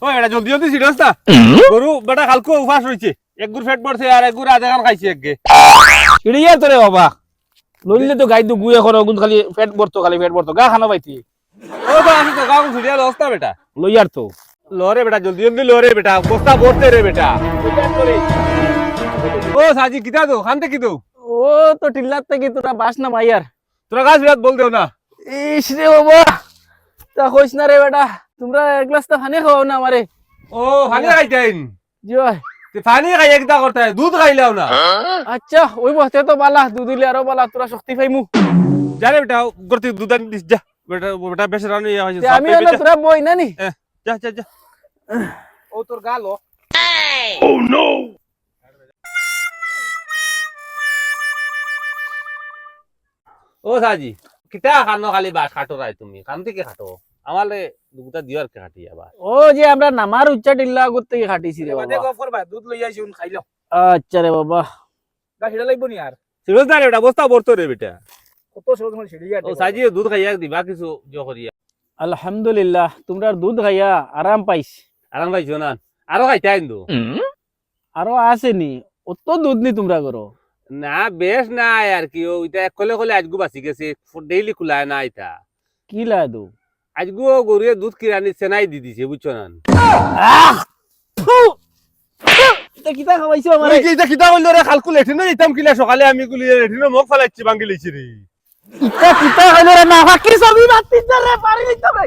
ওই এটা জলদি জলদি সিরিয়াস না গরু বেটা কালকে উপাস হইছে এক গুড় ফেট পড়ছে আর এক গুড় আধা খান খাইছে একগে ইড়িয়া তোরে বাবা লইলে তো গাই দু গুয়ে করো গুন খালি পেট ভরতো গা খানো পাইতি ও তো আমি তো গাও ছুটিয়া লস্তা বেটা লইয়ার তো লরে বেটা জলদি জলদি লরে বেটা বস্তা ভরতে রে বেটা ও সাজি কিতা দো খানতে কি দো ও তো টিল্লার থেকে তোরা বাস না মাইয়ার তোরা গাছ বিরাট বল দেও না ইস রে বাবা তা কইস না রে বেটা তোমরা এক গ্লাস তো পানি খাও না আমারে ও পানি খাইতেন জয় পানি খাই একটা করতে দুধ খাইলাও না আচ্ছা ওই বসতে তো বালা দুধ দিলে আরো বালা তোরা শক্তি পাইমু জানে বেটা গরতি দুধ আনি দিস যা বেটা বেটা বেশ রানি হইছে তে আমি হলো তোরা বই না নি যা যা যা ও তোর গালো ও সাজি কিতা খানো খালি বাস খাটো রাই তুমি কাম থেকে খাটো আমালে দুটা দিওর কে খাটি আবার ও যে আমরা নামার উচ্চা টিল্লা করতে খাটিছি রে বাদে বাবা গফর ভাই দুধ লই আইছি উন খাইলো আচ্ছা রে বাবা গা হিড়া লাইব নি আর সিরিয়াস না রে বেটা বস্তা ভরতো রে বেটা কত সহজ মানে সিড়ি ও সাজি দুধ খাইয়া দিবা কিছু জো করিয়া আলহামদুলিল্লাহ তোমরা দুধ খাইয়া আরাম পাইছ আরাম পাইছো না আরো খাইতে আইন্দু আরো আসেনি অত দুধ নি তোমরা করো না বেশ নাই আর কি ও এটা কলে কলে আজগু বাসি গেছে ডেইলি খুলায় না এটা কি লাদু আজগু গরুয়ে দুধ কিরানি সেনাই দি দিছে বুঝছো না এটা কিতা খাওয়াইছো আমারে এটা কিতা কইলো রে খালকু লেঠিনো ইতাম কিলা সকালে আমি গুলি লেঠিনো মুখ ফালাইছি বাঙ্গি লইছি রে কিতা কিতা হইলো রে না ফাকি সবই বাতি রে পারি নিতে রে